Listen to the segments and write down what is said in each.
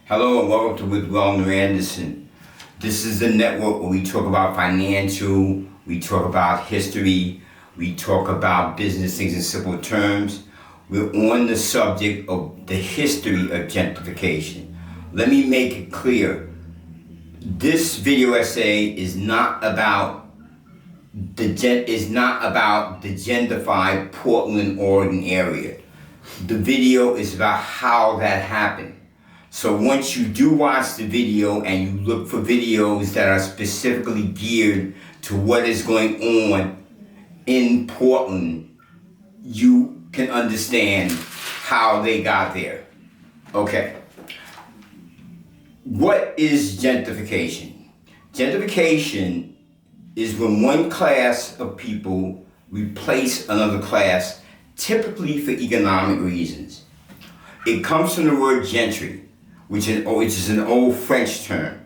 Hello and welcome to With Wellner Anderson. This is the network where we talk about financial, we talk about history, we talk about business things in simple terms. We're on the subject of the history of gentrification. Let me make it clear. This video essay is not about the gentrified Portland, Oregon area. The video is about how that happened. So once you do watch the video and you look for videos that are specifically geared to what is going on in Portland, you can understand how they got there. Okay. What is gentrification? Gentrification is when one class of people replace another class, typically for economic reasons. It comes from the word gentry, which is an old French term.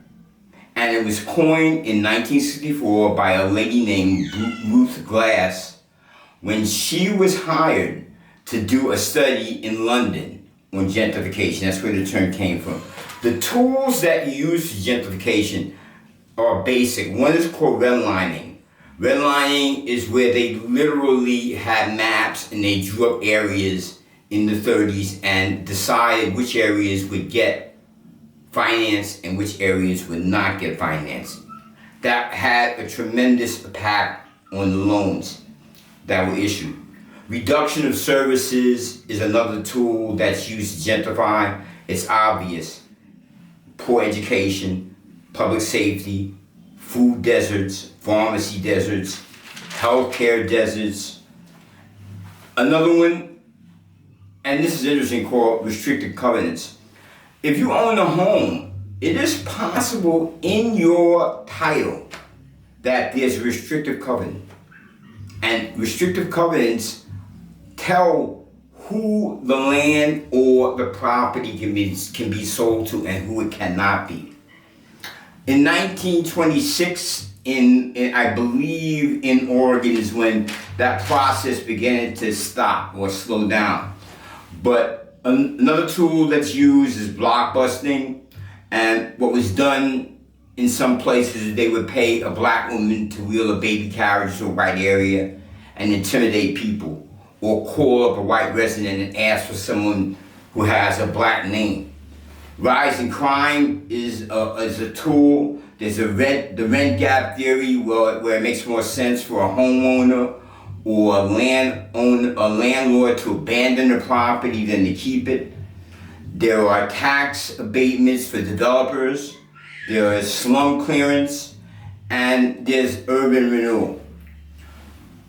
And it was coined in 1964 by a lady named Ruth Glass when she was hired to do a study in London on gentrification. That's where the term came from. The tools that you use for gentrification are basic. One is called redlining. Redlining is where they literally had maps and they drew up areas in the 30s and decided which areas would get finance and which areas would not get financed. That had a tremendous impact on the loans that were issued. Reduction of services is another tool that's used to gentrify. It's obvious. Poor education, public safety, food deserts, pharmacy deserts, healthcare deserts. Another one, and this is interesting, called restrictive covenants. If you own a home, it is possible in your title that there's a restrictive covenant. And restrictive covenants tell who the land or the property can be sold to and who it cannot be. In 1926, I believe in Oregon is when that process began to stop or slow down. But another tool that's used is blockbusting, and what was done in some places is they would pay a black woman to wheel a baby carriage to a white area and intimidate people, or call up a white resident and ask for someone who has a black name. Rising crime is a tool. There's the rent gap theory where it makes more sense for a homeowner or a landlord to abandon the property than to keep it. There are tax abatements for developers. There is slum clearance, and there's urban renewal.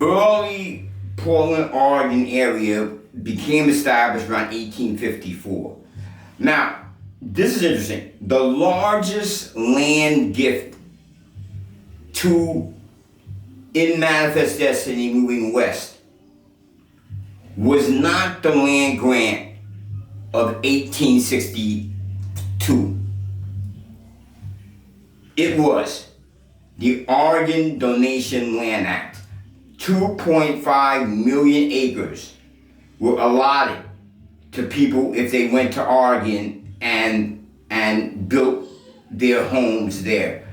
Early Portland, Oregon area became established around 1854. Now, this is interesting. The largest land gift in Manifest Destiny moving west was not the land grant of 1862. It was the Oregon Donation Land Act. 2.5 million acres were allotted to people if they went to Oregon and built their homes there.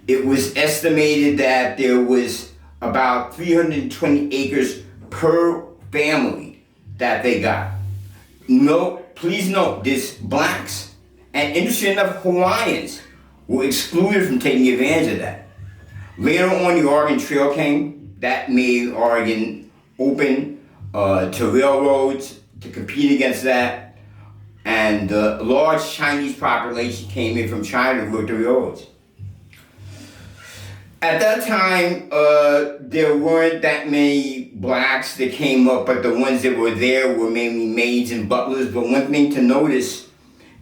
It was estimated that there was about 320 acres per family that they got. Please note, this blacks and interesting enough Hawaiians were excluded from taking advantage of that. Later on, the Oregon Trail came. That made Oregon open to railroads to compete against that. And the large Chinese population came in from China to work the railroads. At that time, there weren't that many blacks that came up, but the ones that were there were mainly maids and butlers. But one thing to notice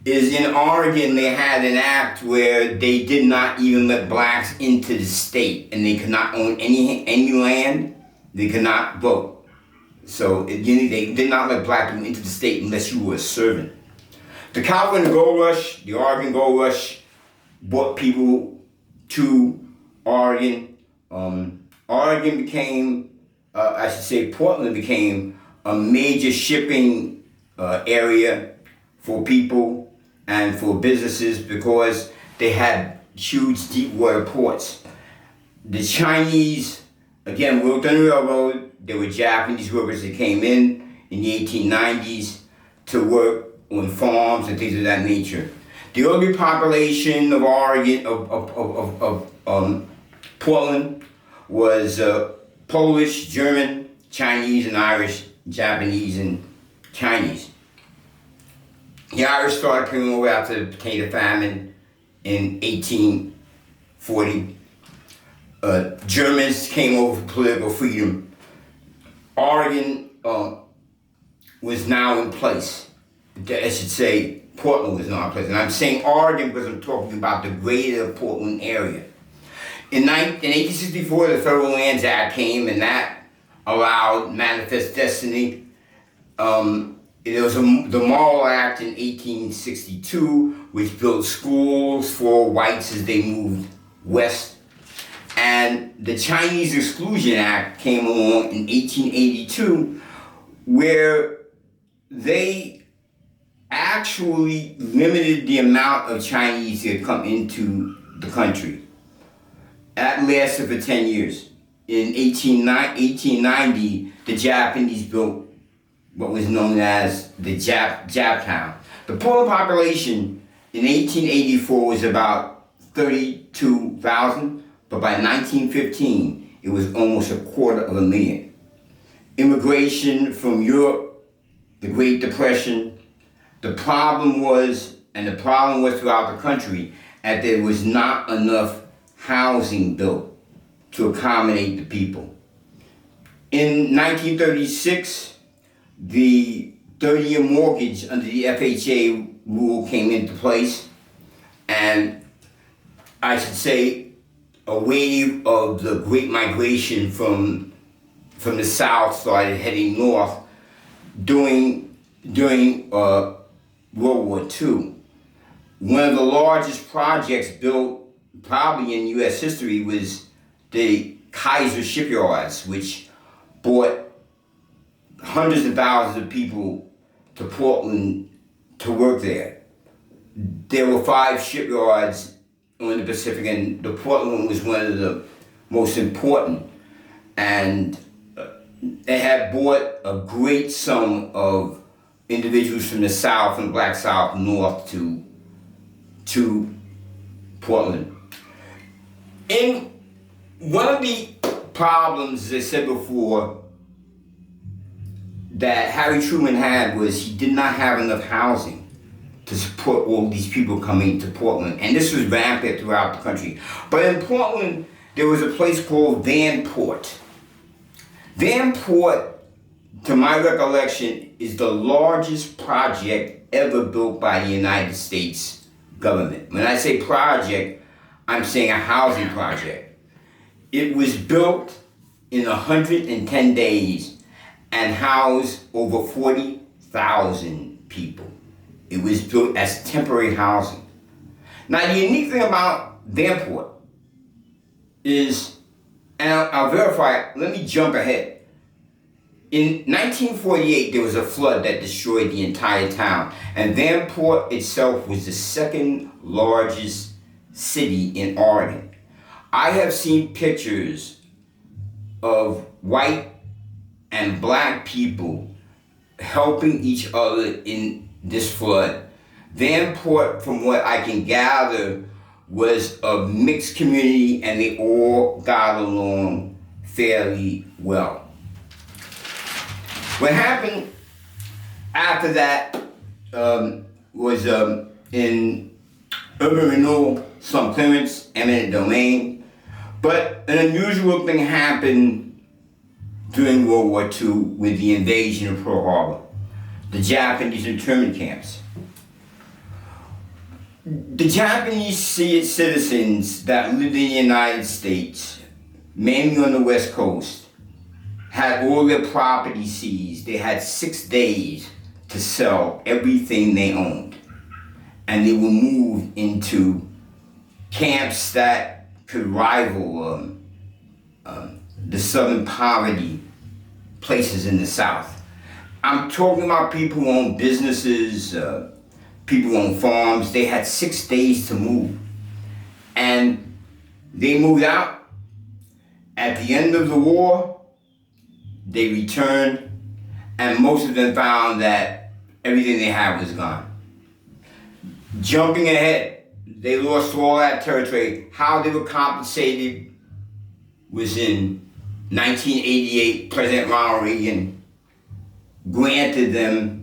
is in Oregon, they had an act where they did not even let blacks into the state, and they could not own any land. They could not vote. So they did not let black people into the state unless you were a servant. The California Gold Rush, the Oregon Gold Rush, brought people to Oregon. Portland became a major shipping area for people, and for businesses because they had huge deep water ports. The Chinese, again, worked on the railroad. There were Japanese workers that came in the 1890s to work on farms and things of that nature. The early population of Oregon, of Portland, was Polish, German, Chinese, and Irish, Japanese, and Chinese. The Irish started coming over after the potato famine in 1840. Germans came over for political freedom. Oregon was now in place. I should say Portland was now in place. And I'm saying Oregon because I'm talking about the greater Portland area. In 1864, the Federal Lands Act came, and that allowed Manifest Destiny. There was the Morrill Act in 1862, which built schools for whites as they moved west. And the Chinese Exclusion Act came along in 1882, where they actually limited the amount of Chinese that come into the country. That lasted for 10 years. In 1890, the Japanese built what was known as the Japtown. The Portland population in 1884 was about 32,000, but by 1915, it was almost 250,000. Immigration from Europe, the Great Depression, the problem was throughout the country, that there was not enough housing built to accommodate the people. In 1936, the 30-year mortgage under the FHA rule came into place, and I should say a wave of the Great Migration from the South started heading north during World War II. One of the largest projects built probably in U.S. history was the Kaiser shipyards, which brought hundreds of thousands of people to Portland to work there. There were 5 shipyards on the Pacific, and the Portland one was one of the most important. And they had brought a great sum of individuals from the South and Black South north to Portland. In one of the problems, as I said before, that Harry Truman had was he did not have enough housing to support all these people coming to Portland. And this was rampant throughout the country. But in Portland, there was a place called Vanport. Vanport, to my recollection, is the largest project ever built by the United States government. When I say project, I'm saying a housing project. It was built in 110 days and housed over 40,000 people. It was built as temporary housing. Now, the unique thing about Vanport is, and I'll verify, let me jump ahead. In 1948, there was a flood that destroyed the entire town, and Vanport itself was the second largest city in Oregon. I have seen pictures of white and black people helping each other in this flood. Vanport, from what I can gather, was a mixed community, and they all got along fairly well. What happened after that was in urban renewal, some clearance, eminent domain. But an unusual thing happened during World War II with the invasion of Pearl Harbor, the Japanese internment camps. The Japanese citizens that lived in the United States, mainly on the West Coast, had all their property seized. They had 6 days to sell everything they owned. And they were moved into camps that could rival the Southern poverty places in the South. I'm talking about people who own businesses, people on farms. They had 6 days to move. And they moved out. At the end of the war, they returned, and most of them found that everything they had was gone. Jumping ahead, they lost all that territory. How they were compensated was in 1988, President Ronald Reagan granted them,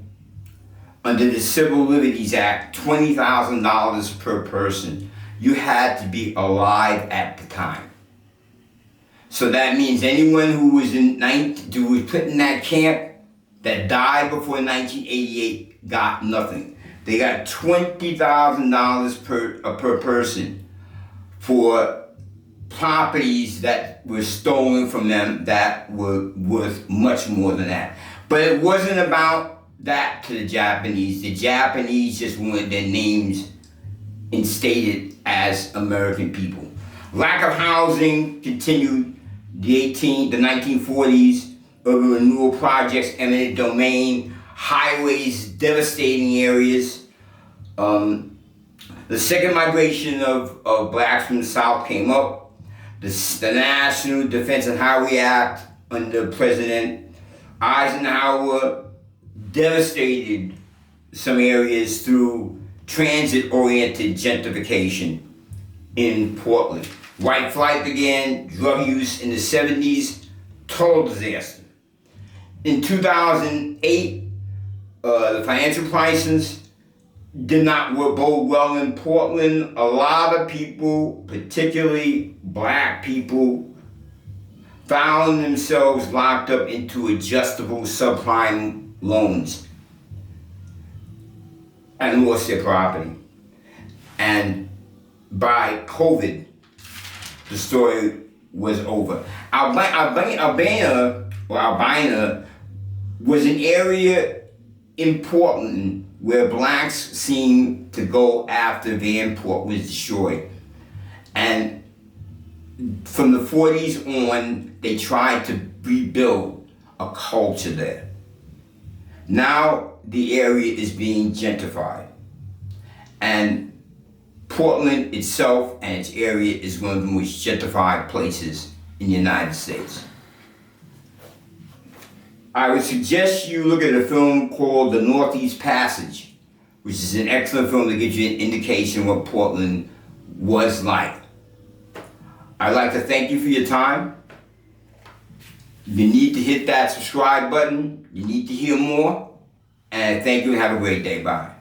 under the Civil Liberties Act, $20,000 per person. You had to be alive at the time. So that means anyone who was put in that camp that died before 1988 got nothing. They got $20,000 per person for properties that were stolen from them that were worth much more than that. But it wasn't about that to the Japanese. The Japanese just wanted their names instated as American people. Lack of housing continued. The 1940s, urban renewal projects, eminent domain, highways, devastating areas. The second migration of blacks from the South came up. The National Defense and Highway Act under President Eisenhower devastated some areas through transit-oriented gentrification in Portland. White flight began, drug use in the 70s, total disaster. In 2008, the financial crisis did not bode well in Portland. A lot of people, particularly black people, found themselves locked up into adjustable subprime loans and lost their property. And by COVID, the story was over. Albina was an area in Portland where blacks seemed to go after Vanport was destroyed. And from the 40s on, they tried to rebuild a culture there. Now the area is being gentrified. And Portland itself and its area is one of the most gentrified places in the United States. I would suggest you look at a film called The Northeast Passage, which is an excellent film that gives you an indication of what Portland was like. I'd like to thank you for your time. You need to hit that subscribe button. You need to hear more. And thank you and have a great day. Bye.